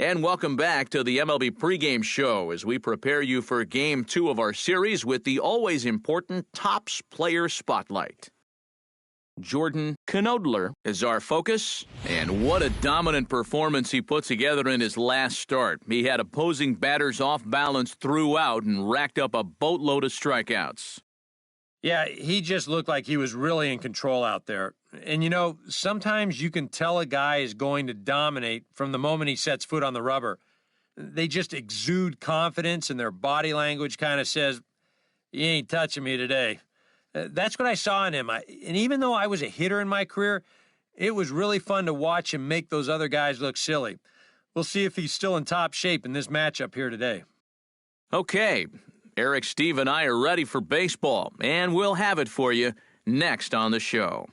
And welcome back to the MLB pregame show as we prepare you for Game 2 of our series with the always important Topps Player Spotlight. Jordan Knodler is our focus, and what a dominant performance he put together in his last start. He had opposing batters off balance throughout and racked up a boatload of strikeouts. Yeah, he just looked like he was really in control out there. And, you know, sometimes you can tell a guy is going to dominate from the moment he sets foot on the rubber. They just exude confidence, and their body language kind of says, "You ain't touching me today." That's what I saw in him. And even though I was a hitter in my career, it was really fun to watch him make those other guys look silly. We'll see if he's still in top shape in this matchup here today. Okay. Eric, Steve, and I are ready for baseball, and we'll have it for you next on the show.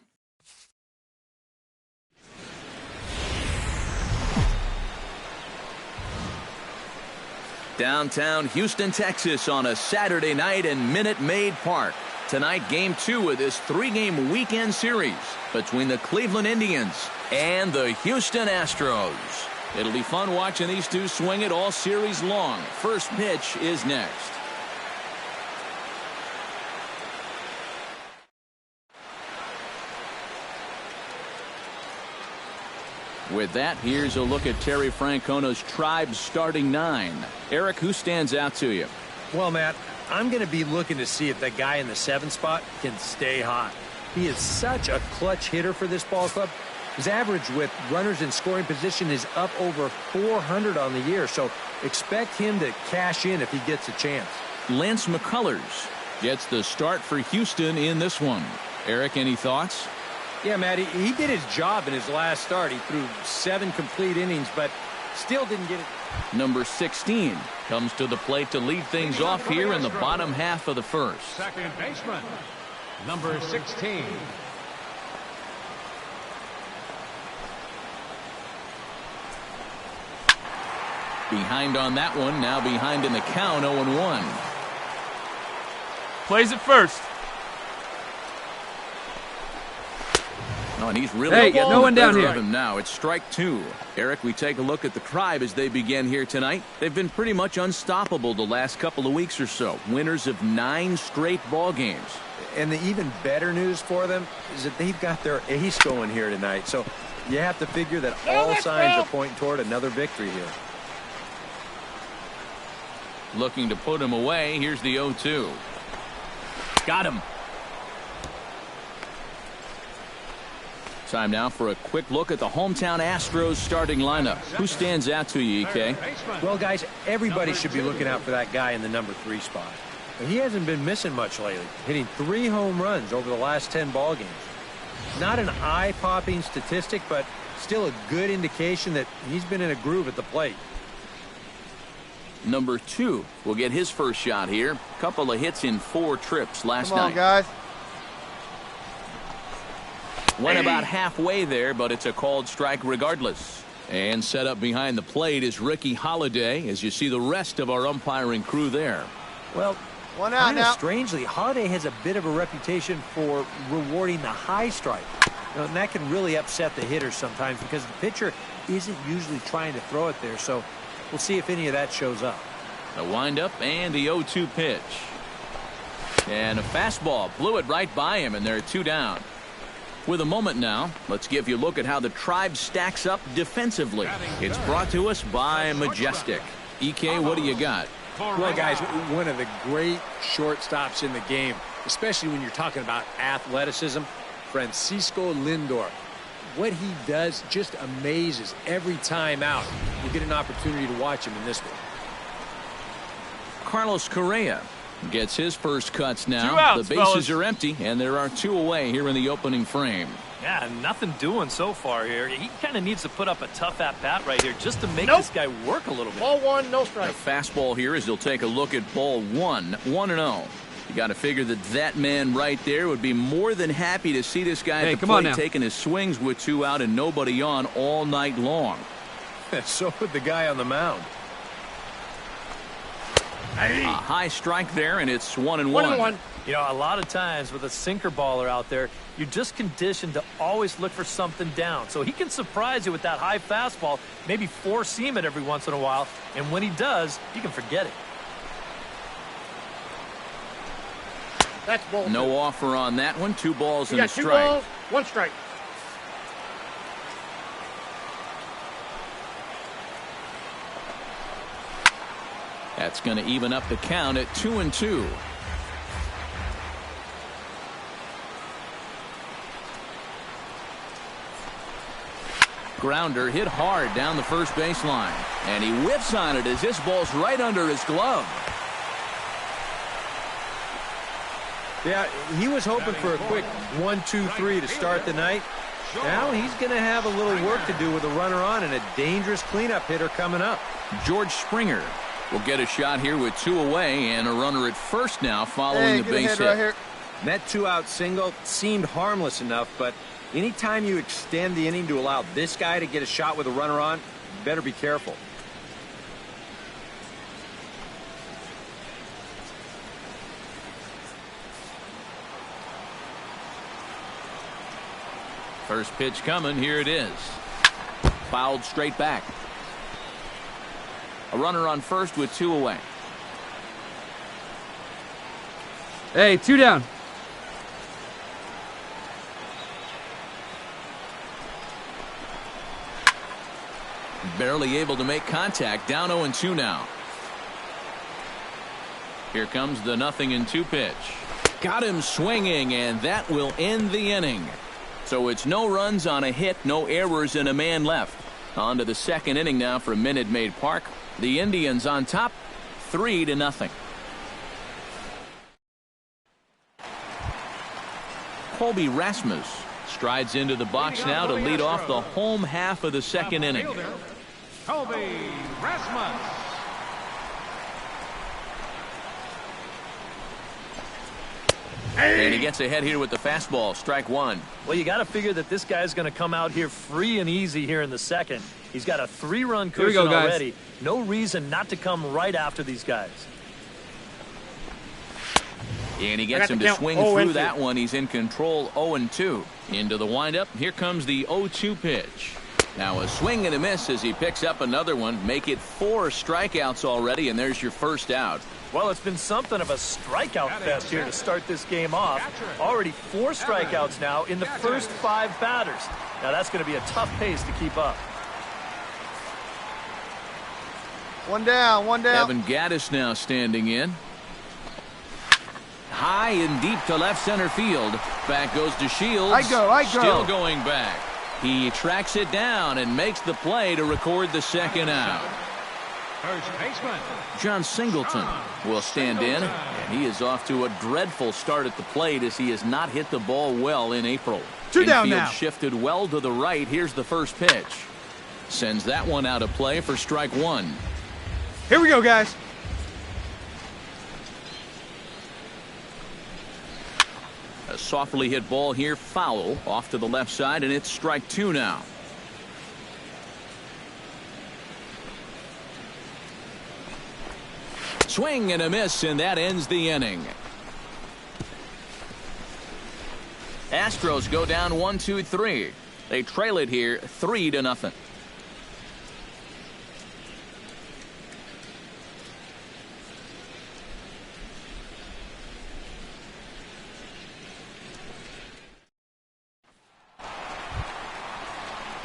Downtown Houston, Texas on a Saturday night in Minute Maid Park. Tonight, Game 2 of this 3-game weekend series between the Cleveland Indians and the Houston Astros. It'll be fun watching these two swing it all series long. First pitch is next. With that, here's a look at Terry Francona's Tribe starting 9. Eric, who stands out to you? Well, Matt, I'm going to be looking to see if that guy in the 7th spot can stay hot. He is such a clutch hitter for this ball club. His average with runners in scoring position is up over 400 on the year, so expect him to cash in if he gets a chance. Lance McCullers gets the start for Houston in this one. Eric, any thoughts? Yeah, Matt, he did his job in his last start. He threw 7 complete innings, but still didn't get it. Number 16 comes to the plate to lead things off here in the bottom half of the first. Second baseman, number 16. Behind on that one, now behind in the count, 0-1. Plays it first. Oh, and he's really getting no one down here. Of him now. It's strike 2. Eric, we take a look at the Tribe as they begin here tonight. They've been pretty much unstoppable the last couple of weeks or so. Winners of 9 straight ball games. And the even better news for them is that they've got their ace going here tonight. So you have to figure that all signs are pointing toward another victory here. Looking to put him away. Here's the 0-2. Got him. Time now for a quick look at the hometown Astros starting lineup. Who stands out to you, EK? Well, guys, everybody should be looking out for that guy in the number 3 spot. He hasn't been missing much lately, hitting 3 home runs over the last 10 ball games. Not an eye-popping statistic, but still a good indication that he's been in a groove at the plate. Number 2 will get his first shot here. Couple of hits in 4 trips last night. Come on, guys. Went about halfway there, but it's a called strike regardless. And set up behind the plate is Ricky Holiday, as you see the rest of our umpiring crew there. Well, one out now. Strangely, Holiday has a bit of a reputation for rewarding the high strike. And that can really upset the hitters sometimes because the pitcher isn't usually trying to throw it there. So we'll see if any of that shows up. The windup and the 0-2 pitch. And a fastball blew it right by him, and they're 2 down. With a moment now, let's give you a look at how the Tribe stacks up defensively. It's brought to us by Majestic. EK, what do you got? Well, guys, one of the great shortstops in the game, especially when you're talking about athleticism, Francisco Lindor. What he does just amazes every time out. You get an opportunity to watch him in this one. Carlos Correa gets his first cuts now. 2 outs, the bases fellas. are empty, and there are 2 away here in the opening frame. Yeah, nothing doing so far here. He kind of needs to put up a tough at-bat right here just to make this guy work a little bit. Ball 1, no A strike. fastball here as he'll take a look at ball 1, 1-0. You got to figure that man right there would be more than happy to see this guy at the plate taking his swings with 2 out and nobody on all night long. So would the guy on the mound. A high strike there, and it's 1-1. You know, a lot of times with a sinker baller out there, you're just conditioned to always look for something down. So he can surprise you with that high fastball, maybe four-seam it every once in a while, and when he does, you can forget it. That's ball. No offer on that one. 2 balls and a strike. 2 balls, 1 strike. That's going to even up the count at 2-2. Grounder hit hard down the first baseline, and he whiffs on it as this ball's right under his glove. Yeah, he was hoping for a quick 1-2-3 to start the night. Now he's going to have a little work to do with a runner on and a dangerous cleanup hitter coming up. George Springer will get a shot here with 2 away and a runner at first now following the base hit. Right here. That 2-out single seemed harmless enough, but anytime you extend the inning to allow this guy to get a shot with a runner on, you better be careful. First pitch coming. Here it is. Fouled straight back. A runner on first with 2 away. Hey, 2 down. Barely able to make contact. Down 0-2 now. Here comes the 0-2 pitch. Got him swinging, and that will end the inning. So it's no runs on a hit, no errors, and a man left. On to the second inning now from Minute Maid Park. The Indians on top, 3-0. Colby Rasmus strides into the box now to lead off the home half of the second inning. Colby Rasmus. And he gets ahead here with the fastball. Strike 1. Well, you got to figure that this guy's going to come out here free and easy here in the second. He's got a 3-run cushion already. No reason not to come right after these guys. And he gets him to swing through that one. He's in control. 0-2. Into the windup. Here comes the 0-2 pitch. Now a swing and a miss as he picks up another one. Make it 4 strikeouts already, and there's your first out. Well, it's been something of a strikeout fest here to start this game off. Already 4 strikeouts now in the first 5 batters. Now that's going to be a tough pace to keep up. 1 down, 1 down. Evan Gattis now standing in. High and deep to left center field. Back goes to Shields. I go. Still going back. He tracks it down and makes the play to record the second out. First baseman John Singleton will stand in, and he is off to a dreadful start at the plate as he has not hit the ball well in April. 2 down Infield now. shifted well to the right. Here's the first pitch. Sends that one out of play for strike 1. Here we go, guys. A softly hit ball here, foul, off to the left side, and it's strike 2 now. Swing and a miss, and that ends the inning. Astros go down 1-2-3. They trail it here 3-0.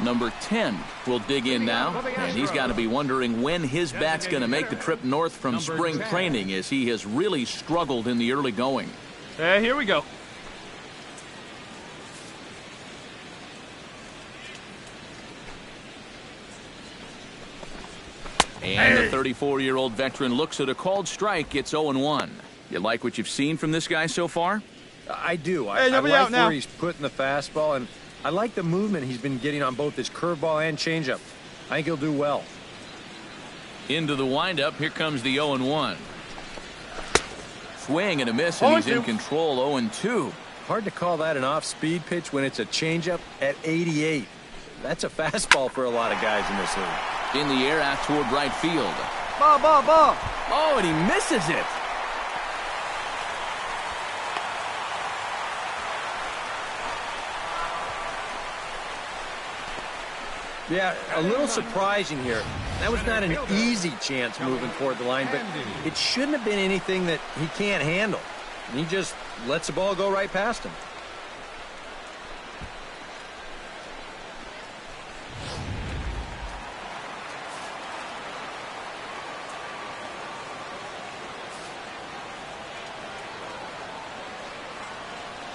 Number 10 will dig in now, and he's got to be wondering when his bat's going to make the trip north from spring training, as he has really struggled in the early going. Here we go. And the 34-year-old veteran looks at a called strike. It's 0-1. You like what you've seen from this guy so far? I do. I like where he's putting the fastball, and I like the movement he's been getting on both his curveball and changeup. I think he'll do well. Into the windup. Here comes the 0-1. Swing and a miss, and he's in control. 0-2. Hard to call that an off-speed pitch when it's a changeup at 88. That's a fastball for a lot of guys in this league. In the air out toward right field. Ball, ball, ball. Oh, and he misses it. Yeah, a little surprising here. That was not an easy chance moving toward the line, but it shouldn't have been anything that he can't handle. He just lets the ball go right past him.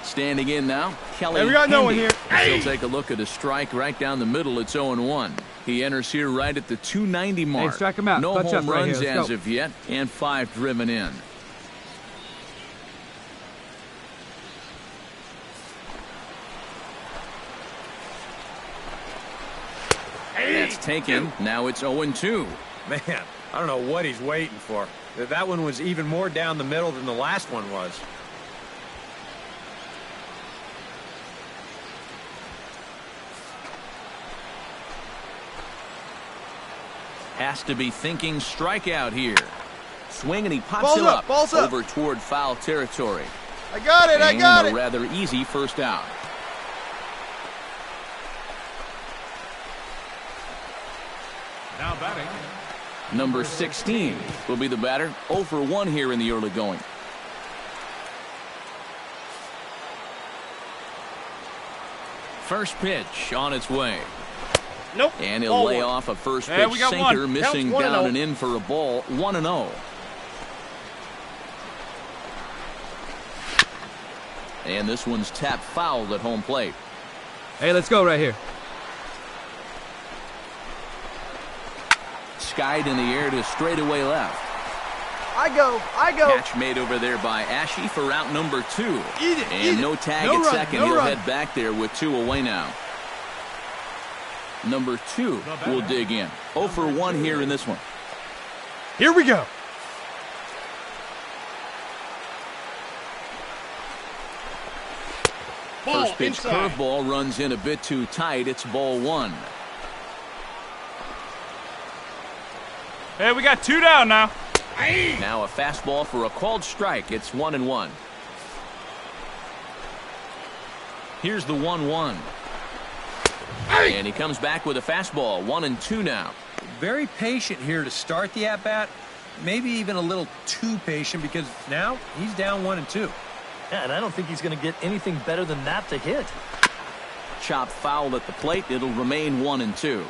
Standing in now, Kelly. Hey, we got no one here. He'll take a look at a strike right down the middle. It's 0-1. He enters here right at the 290 mark. Hey, strike him out. No Touch home up right runs here. Let's as go. of yet, and 5 driven in. That's taken. Now it's 0-2. Man, I don't know what he's waiting for. That one was even more down the middle than the last one was. Has to be thinking strikeout here. Swing, and he pops Balls it up, up balls up. over toward foul territory. I got it, I got And it. a rather easy first out. Now batting. Number 16 will be the batter. 0 for 1 here in the early going. First pitch on its way. Nope. And he'll Ball lay one. off a first Hey, pitch we got sinker, one. missing Counts 1-0. down and in for a ball. 1-0. And this one's tapped foul at home plate. Hey, let's go right here. Skied in the air to straightaway left. I go. Catch made over there by Ashe for out number 2. Eat it, And eat no it. tag No at run, second. no He'll run. head back there with 2 away now. Number 2 will dig in. 0 for 1 here in this one. Here we go. Ball First pitch inside. curveball runs in a bit too tight. It's ball 1. Hey, we got 2 down now. Now a fastball for a called strike. It's 1-1. Here's the 1-1. And he comes back with a fastball. 1-2 now. Very patient here to start the at-bat. Maybe even a little too patient because now he's down 1-2. Yeah, and I don't think he's going to get anything better than that to hit. Chop foul at the plate. It'll remain 1-2.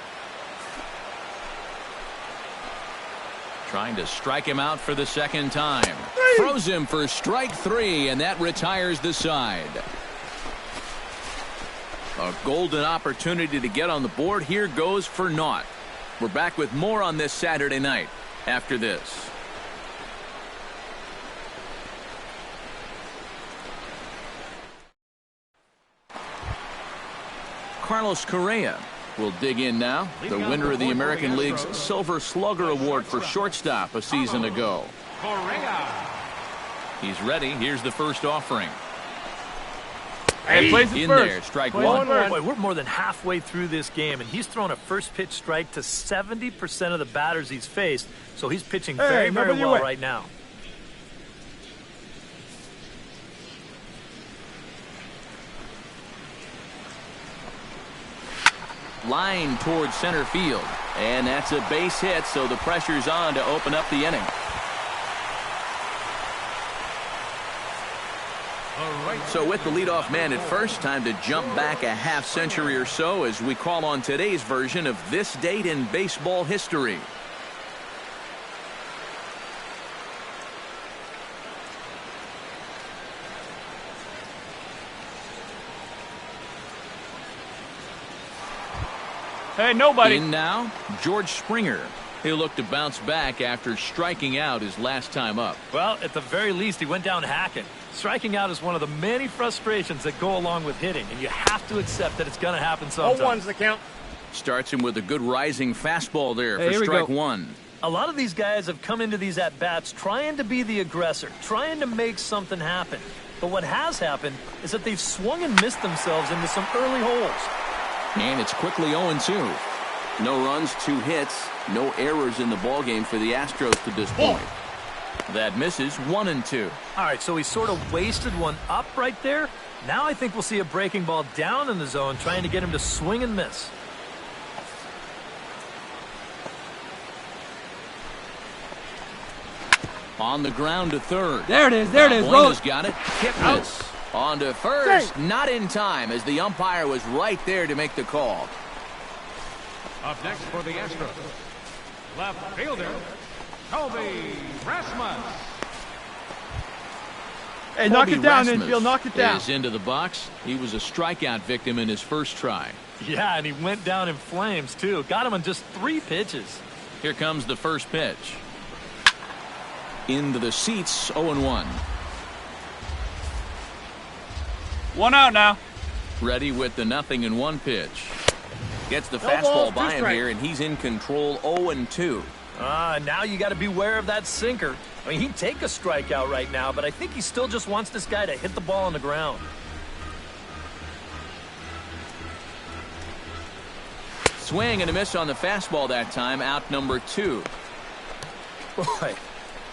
Trying to strike him out for the second time. Throws him for strike 3, and that retires the side. A golden opportunity to get on the board here goes for naught. We're back with more on this Saturday night after this. Carlos Correa will dig in now, the winner of the American League's Silver Slugger Award for shortstop a season ago. Correa. He's ready. Here's the first offering. Hey, plays it In first. there, strike Plays it 1. first. Boy, we're more than halfway through this game, and he's thrown a first pitch strike to 70% of the batters he's faced, so he's pitching very, very nobody well went. right now. Line towards center field. And that's a base hit, so the pressure's on to open up the inning. So with the leadoff man at first, time to jump back a half century or so as we call on today's version of this date in baseball history. Hey, nobody. In now, George Springer. He'll look to bounce back after striking out his last time up. Well, at the very least, he went down hacking. Striking out is one of the many frustrations that go along with hitting, and you have to accept that it's going to happen sometime. 0-1's the count. Starts him with a good rising fastball there Hey, for here we strike go. 1. A lot of these guys have come into these at-bats trying to be the aggressor, trying to make something happen. But what has happened is that they've swung and missed themselves into some early holes. And it's quickly 0-2. No runs, 2 hits, no errors in the ballgame for the Astros to this point. That misses 1-2. All right, so he sort of wasted one up right there. Now I think we'll see a breaking ball down in the zone, trying to get him to swing and miss. On the ground to third. There it is. There it is. Roll it. Got it. Kipnis. On to first. Not in time, as the umpire was right there to make the call. Up next for the Astros, left fielder, Kobe Rasmus. Hey, knock it down, Rasmus infield. Knock it down. is into the box. He was a strikeout victim in his first try. Yeah, and he went down in flames, too. Got him on just 3 pitches. Here comes the first pitch. Into the seats, 0-1. 1 out now. Ready with the 0-1 pitch. Gets the fastball by him here, and he's in control, 0-2. Now you got to beware of that sinker. I mean, he'd take a strikeout right now, but I think he still just wants this guy to hit the ball on the ground. Swing and a miss on the fastball that time, out number 2. Boy,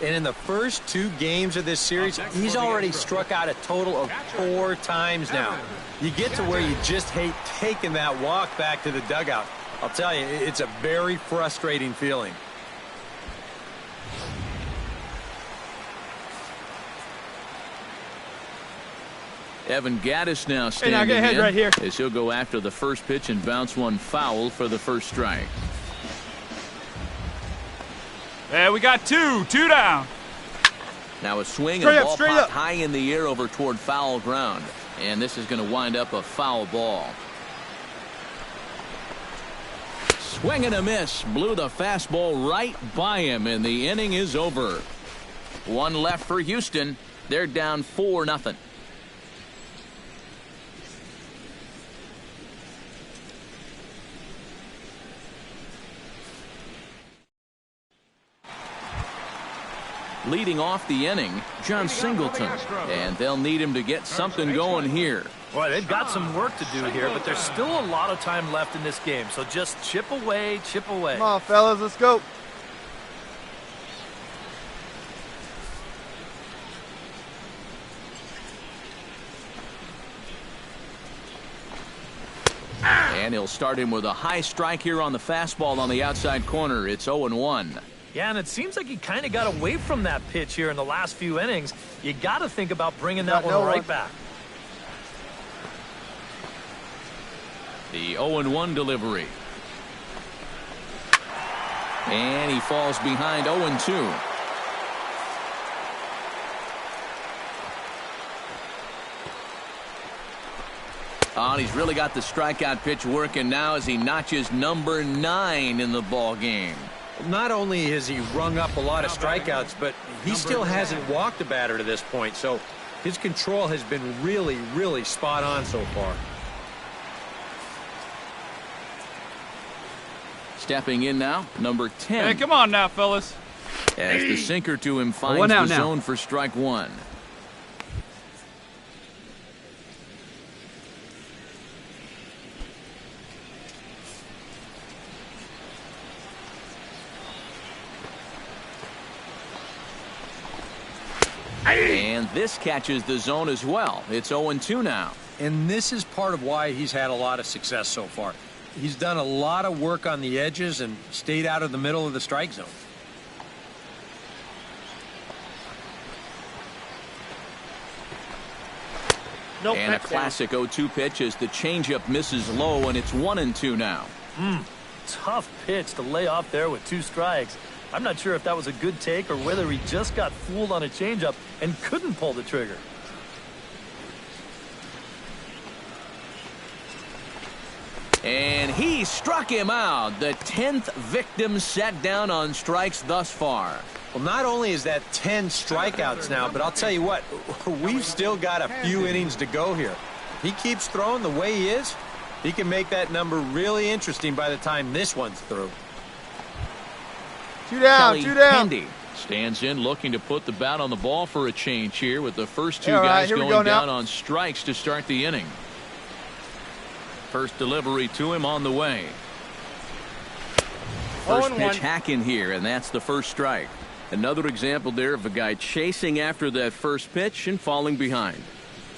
and in the first 2 games of this series, he's already struck out a total of 4 times now. You get to where you just hate taking that walk back to the dugout. I'll tell you, it's a very frustrating feeling. Evan Gaddis now standing now get ahead in right here. as he'll go after the first pitch and bounce one foul for the first strike. There we got 2 down. Now a swing Straight and a up, ball straight popped up. high in the air over toward foul ground. And this is going to wind up a foul ball. Swing and a miss. Blew the fastball right by him, and the inning is over. 1 left for Houston. They're down 4-0. Leading off the inning, John Singleton. And they'll need him to get something going here. Boy, they've got some work to do here, but there's still a lot of time left in this game. So just chip away, chip away. Come on, fellas, let's go. And he'll start him with a high strike here on the fastball on the outside corner. It's 0-1. Yeah, and it seems like he kind of got away from that pitch here in the last few innings. You got to think about bringing that one right back. The 0-1 delivery. And he falls behind 0-2. Oh, and he's really got the strikeout pitch working now as he notches number 9 in the ball game. Not only has he rung up a lot of strikeouts, but he still hasn't walked a batter to this point. So his control has been really, really spot on so far. Stepping in now, number 10. Hey, come on now, fellas. As the sinker to him finds One out the now. zone for strike 1. And this catches the zone as well. It's 0-2 now. And this is part of why he's had a lot of success so far. He's done a lot of work on the edges and stayed out of the middle of the strike zone. Nope, And a that's down. classic 0-2 pitch as the changeup misses low, and it's 1-2 now. Tough pitch to lay off there with 2 strikes. I'm not sure if that was a good take or whether he just got fooled on a changeup and couldn't pull the trigger. And he struck him out. The 10th victim set down on strikes thus far. Well, not only is that 10 strikeouts now, but I'll tell you what, we've still got a few innings to go here. If he keeps throwing the way he is, he can make that number really interesting by the time this one's through. 2 down, Kelly 2 down. Handy stands in looking to put the bat on the ball for a change here with the first 2 All right, guys here we going go now. down on strikes to start the inning. First delivery to him on the way. First pitch hacking here, and that's the first strike. Another example there of a guy chasing after that first pitch and falling behind.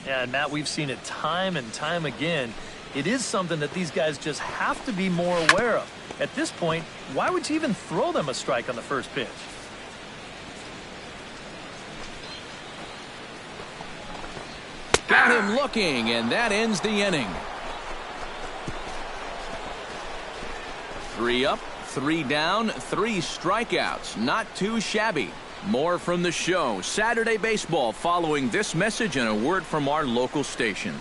Yeah, and Matt, we've seen it time and time again. It is something that these guys just have to be more aware of. At this point, why would you even throw them a strike on the first pitch? Got him looking, and that ends the inning. 3 up, 3 down, 3 strikeouts. Not too shabby. More from the show. Saturday Baseball following this message and a word from our local stations.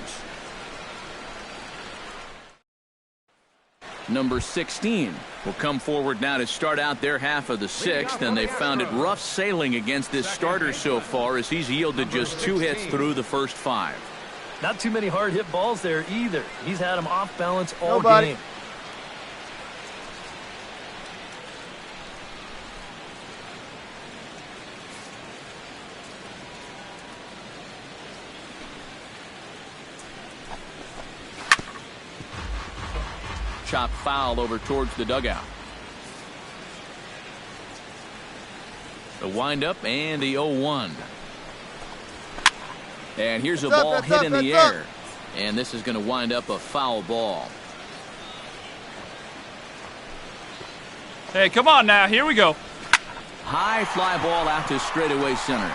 Number 16 will come forward now to start out their half of the 6th, and they've found it rough sailing against this starter so far as he's yielded just 2 hits through the first 5. Not too many hard hit balls there either. He's had them off balance all game. Chop foul over towards the dugout. The windup and the 0-1. And here's a ball hit in the air. And this is going to wind up a foul ball. Hey, come on now. Here we go. High fly ball out to straightaway center.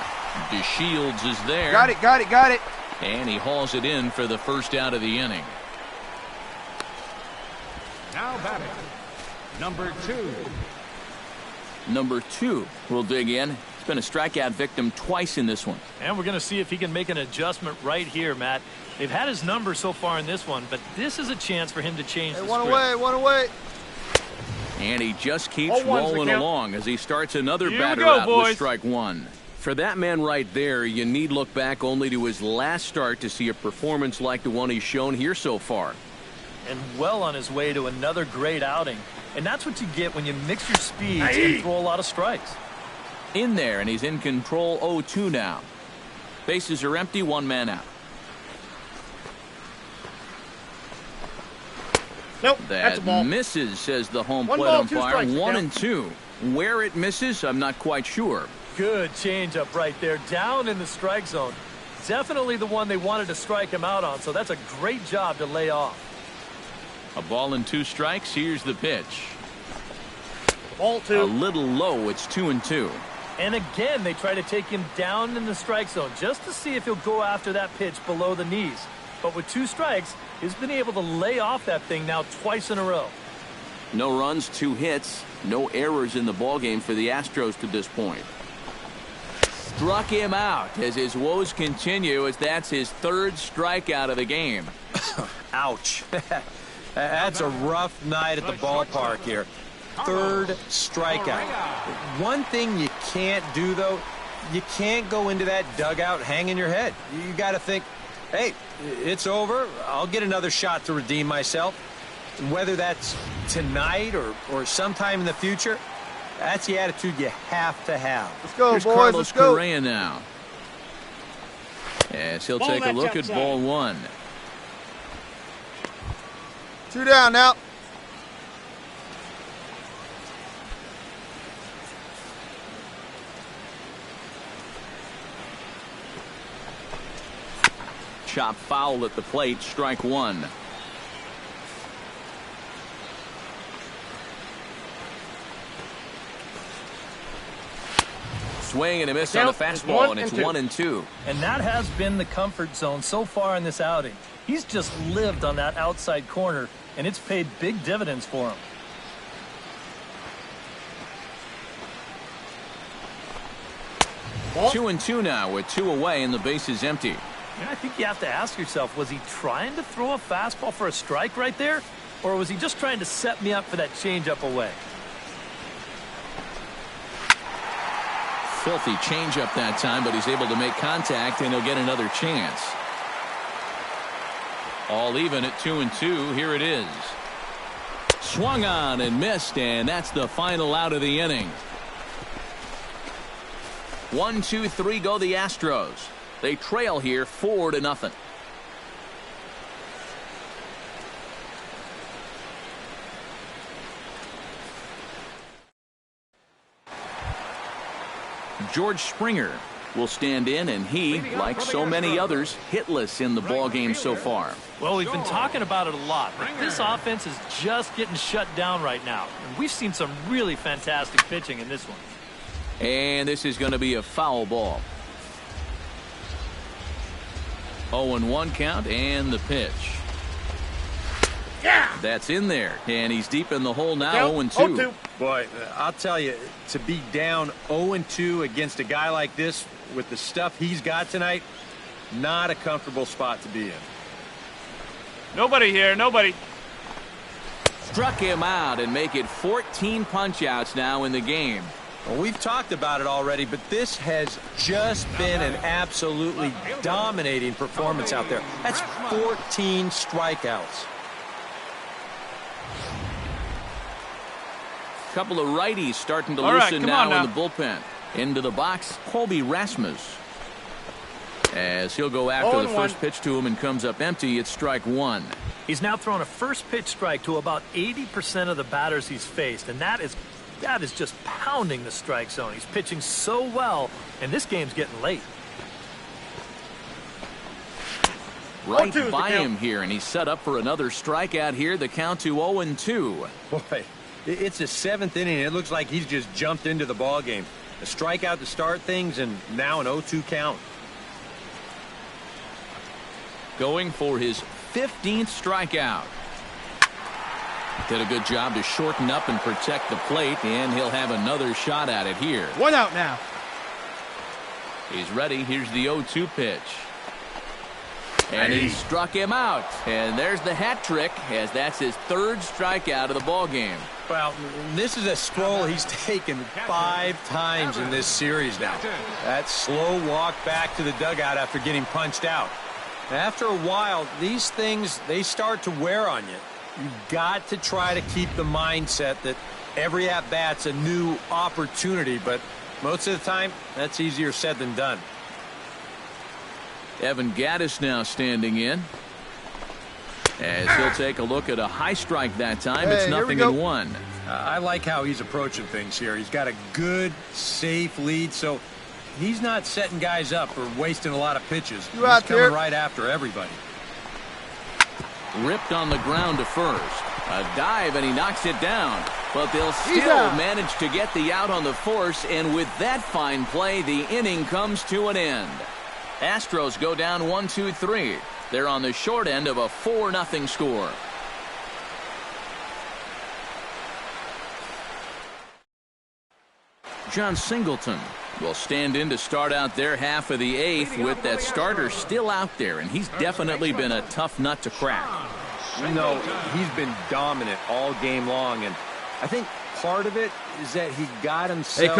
DeShields is there. Got it. And he hauls it in for the first out of the inning. Now batting, number 2. Number 2 will dig in. He's been a strikeout victim twice in this one. And we're going to see if he can make an adjustment right here, Matt. They've had his number so far in this one, but this is a chance for him to change the script. One away. And he just keeps rolling along as he starts another batter out with strike 1. For that man right there, you need look back only to his last start to see a performance like the one he's shown here so far. And well on his way to another great outing. And that's what you get when you mix your speeds and throw a lot of strikes. In there, and he's in control 0-2 now. Bases are empty, 1 man out. Nope, that's a ball. Misses, says the home plate umpire. 1-2. Where it misses, I'm not quite sure. Good changeup right there, down in the strike zone. Definitely the one they wanted to strike him out on, so that's a great job to lay off. A ball and 2 strikes. Here's the pitch. Ball 2. A little low. It's 2-2. And again, they try to take him down in the strike zone just to see if he'll go after that pitch below the knees. But with 2 strikes, he's been able to lay off that thing now twice in a row. No runs, 2 hits, no errors in the ballgame for the Astros to this point. Struck him out as his woes continue, as that's his 3rd strikeout of the game. Ouch. That's a rough night at the ballpark here. 3rd strikeout. One thing you can't do, though, you can't go into that dugout hanging your head. You got to think, hey, it's over. I'll get another shot to redeem myself. Whether that's tonight or sometime in the future, that's the attitude you have to have. Let's go, Here's boys. Carlos Let's go. Correa now. Yes, he'll take a look at ball 1. 2 down now. Chop foul at the plate, strike 1. Swing and a miss on the fastball, and it's 1-2. And that has been the comfort zone so far in this outing. He's just lived on that outside corner, and it's paid big dividends for him. Ball. 2-2 now with 2 away, and the base is empty. And I think you have to ask yourself, was he trying to throw a fastball for a strike right there? Or was he just trying to set me up for that changeup away? Filthy changeup that time, but he's able to make contact, and he'll get another chance. All even at 2-2. Here it is. Swung on and missed, and that's the final out of the inning. 1, 2, 3 go the Astros. They trail here 4-0. George Springer will stand in, and he, like so many others, hitless in the ball game so far. Well, we've been talking about it a lot, but this offense is just getting shut down right now. And we've seen some really fantastic pitching in this one. And this is going to be a foul ball. 0-1 count, and the pitch. Yeah. That's in there, and he's deep in the hole now. 0-2. 0-2. Boy, I'll tell you, to be down 0-2 against a guy like this with the stuff he's got tonight, not a comfortable spot to be in. Nobody here, nobody. Struck him out and make it 14 punch-outs now in the game. Well, we've talked about it already, but this has just been an absolutely dominating performance out there. That's 14 strikeouts. Couple of righties starting to All right, loosen come on now in the bullpen. Into the box, Colby Rasmus. As he'll go after the first pitch to him and comes up empty, it's strike one. He's now thrown a first pitch strike to about 80% of the batters he's faced, and that is just pounding the strike zone. He's pitching so well, and this game's getting late. Right by him here, and he's set up for another strikeout here. The count to 0-2. Boy, it's the seventh inning. It looks like he's just jumped into the ball game. A strikeout to start things, and now an 0-2 count. Going for his 15th strikeout. Did a good job to shorten up and protect the plate, and he'll have another shot at it here. 1 out now. He's ready. Here's the 0-2 pitch. And he struck him out. And there's the hat trick, as that's his third strikeout of the ball game. Well, this is a stroll he's taken 5 times in this series now. That slow walk back to the dugout after getting punched out. After a while, these things, they start to wear on you. You've got to try to keep the mindset that every at-bat's a new opportunity, but most of the time, that's easier said than done. Evan Gattis now standing in. As he'll take a look at a high strike that time. It's 0-1. I like how he's approaching things here. He's got a good, safe lead, so he's not setting guys up or wasting a lot of pitches. He's coming right after everybody. Ripped on the ground to first. A dive, and he knocks it down. But they'll still manage to get the out on the force, and with that fine play, the inning comes to an end. Astros go down 1-2-3. They're on the short end of a 4-0 score. John Singleton will stand in to start out their half of the 8th with that starter still out there, and he's definitely been a tough nut to crack. No, he's been dominant all game long, and I think part of it is that he got himself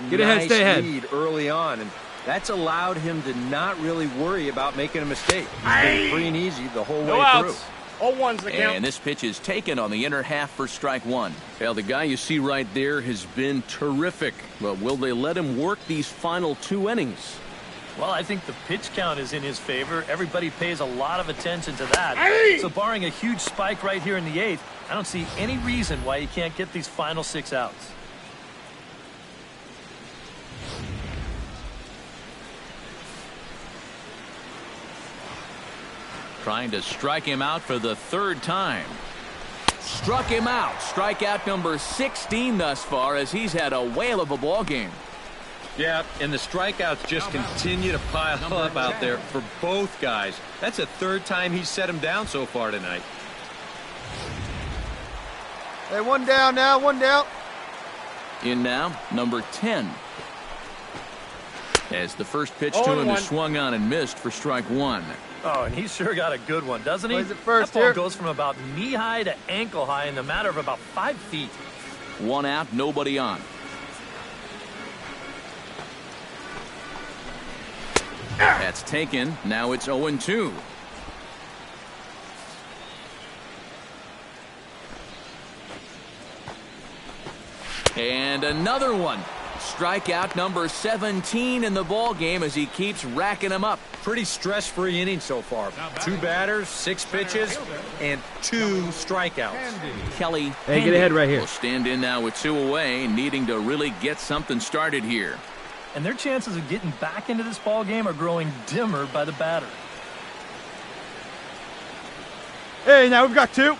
Get ahead, stay ahead. Lead early on, and that's allowed him to not really worry about making a mistake. He's been free and easy the whole way through. 0-1's the count. And this pitch is taken on the inner half for strike one. Well, the guy you see right there has been terrific. But will they let him work these final 2 innings? Well, I think the pitch count is in his favor. Everybody pays a lot of attention to that. So barring a huge spike right here in the 8th, I don't see any reason why he can't get these final 6 outs. Trying to strike him out for the 3rd time. Struck him out. Strikeout number 16 thus far, as he's had a whale of a ball game. Yeah, and the strikeouts just continue to pile up out there for both guys. That's the 3rd time he's set him down so far tonight. Hey, 1 down now, 1 down. In now, number 10. As the first pitch to him is swung on and missed for strike one. Oh, and he's sure got a good one, doesn't he? Plays it first that ball here. goes from about knee-high to ankle-high in the matter of about 5 feet. 1 out, nobody on. That's taken. Now it's 0-2. And another one. Strikeout number 17 in the ball game as he keeps racking them up. Pretty stress-free inning so far. 2 batters, 6 pitches, and 2 strikeouts. Kelly Hey, get ahead right here. will stand in now with 2 away, needing to really get something started here. and their chances of getting back into this ball game are growing dimmer by the batter. Hey, now we've got 2.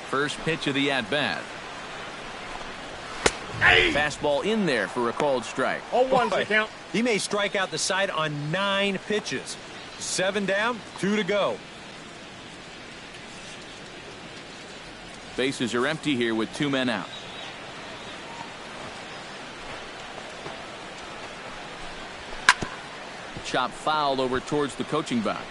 First pitch of the at-bat. Fastball in there for a called strike. 0-1's the count. He may strike out the side on 9 pitches. 7 down, 2 to go. Bases are empty here with 2 men out. Chop foul over towards the coaching box.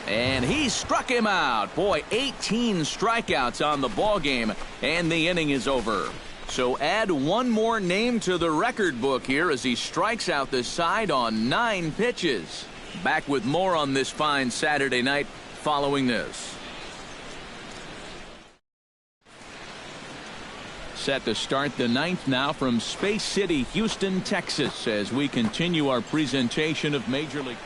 And he struck him out. Boy, 18 strikeouts on the ball game, and the inning is over. So add one more name to the record book here as he strikes out the side on 9 pitches. Back with more on this fine Saturday night following this. Set to start the 9th now from Space City, Houston, Texas, as we continue our presentation of Major League.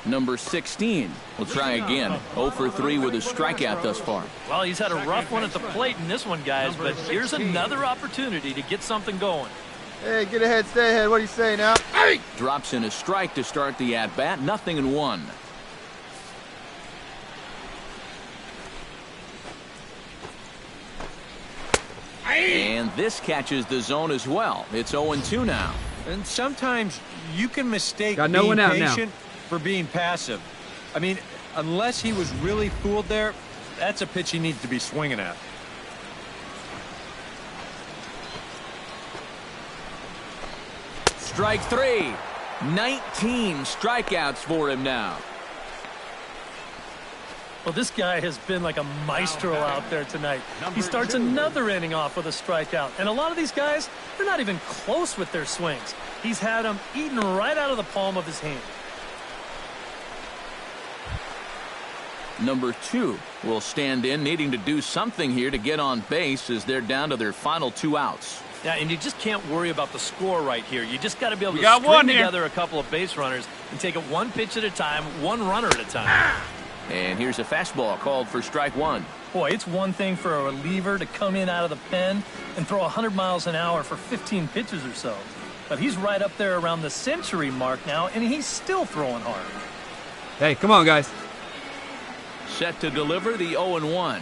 Number 16 will try again. 0 for 3 with a strikeout thus far. Well, he's had a rough one at the plate in this one, guys, but here's another opportunity to get something going. Hey, get ahead, stay ahead. What do you say now? Hey! Drops in a strike to start the at-bat. 0-1. And this catches the zone as well. It's 0-2 now. And sometimes you can mistake Got no being one out now. patient for being passive. I mean, unless he was really fooled there, that's a pitch he needs to be swinging at. Strike 3. 19 strikeouts for him now. Well, this guy has been like a maestro out there tonight. He starts another inning off with a strikeout. And a lot of these guys, they're not even close with their swings. He's had them eaten right out of the palm of his hand. Number 2 will stand in, needing to do something here to get on base as they're down to their final 2 outs. Yeah, and you just can't worry about the score right here. You just got to be able to got string one here. together a couple of base runners and take it one pitch at a time, one runner at a time. And here's a fastball called for strike 1. Boy, it's one thing for a reliever to come in out of the pen and throw 100 miles an hour for 15 pitches or so. But he's right up there around the century mark now, and he's still throwing hard. Hey, come on, guys. Set to deliver the 0-1.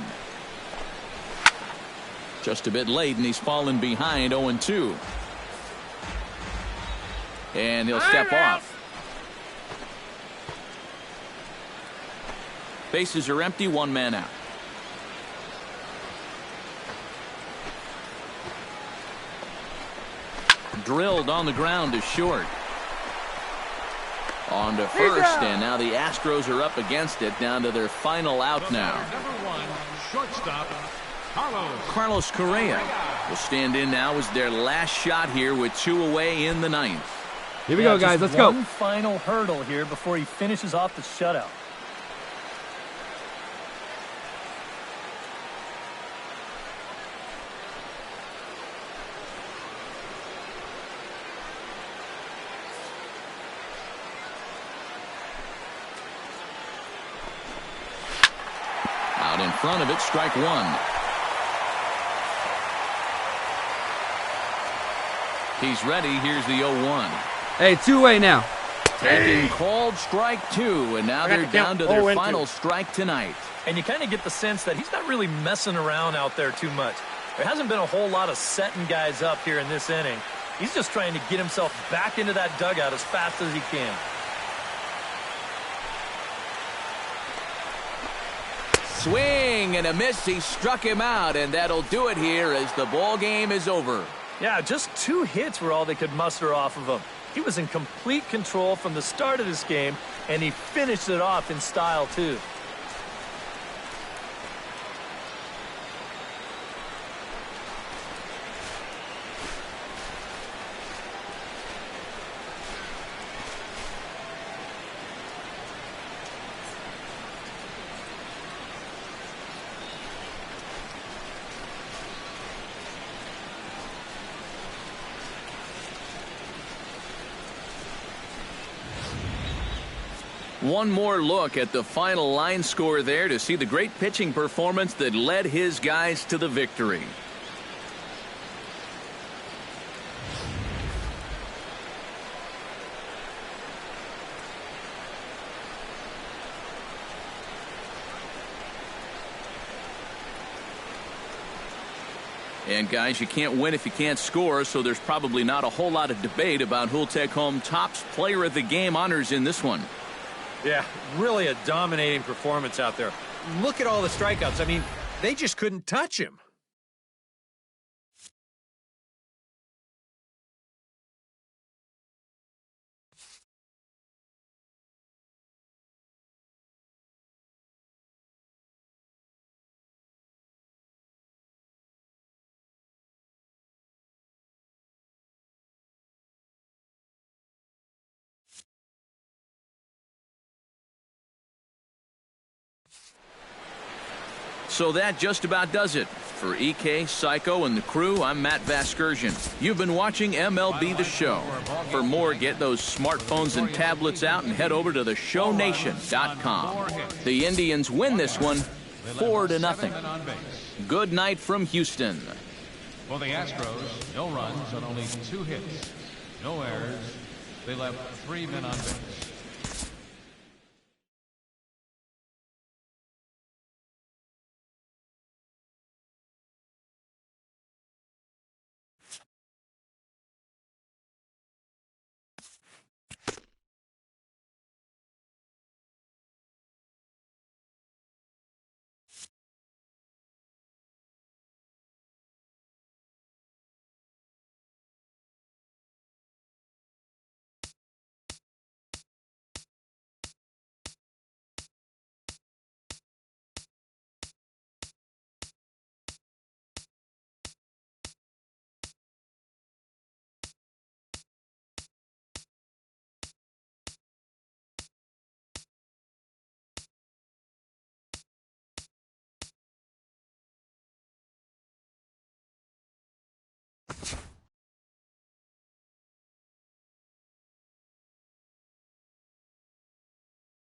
Just a bit late, and he's fallen behind 0-2. And he'll step off. Bases are empty, 1 man out. Drilled on the ground to short. On to first, and now the Astros are up against it, down to their final out now. Number 1, shortstop, Carlos Correa will stand in now as their last shot here with 2 away in the 9th. Here we go, guys. Let's go. One final hurdle here before he finishes off the shutout. Out in front of it, strike 1. He's ready. Here's the 0-1. Hey, 2-way now. Taking called strike 2, and now they're down to their final strike tonight. And you kind of get the sense that he's not really messing around out there too much. There hasn't been a whole lot of setting guys up here in this inning. He's just trying to get himself back into that dugout as fast as he can. Swing and a miss. He struck him out, and that'll do it here as the ball game is over. Yeah, just 2 hits were all they could muster off of him. He was in complete control from the start of this game, and he finished it off in style, too. One more look at the final line score there to see the great pitching performance that led his guys to the victory. And guys, you can't win if you can't score, so there's probably not a whole lot of debate about who'll take home Topps Player of the Game honors in this one. Yeah, really a dominating performance out there. Look at all the strikeouts. I mean, they just couldn't touch him. So that just about does it. For EK, Psycho, and the crew, I'm Matt Vasgersian. You've been watching MLB The Show. For more, get those smartphones and tablets out and head over to theshownation.com. The Indians win this one 4-0. Good night from Houston. For the Astros, no runs on only 2 hits. No errors. They left 3 men on base.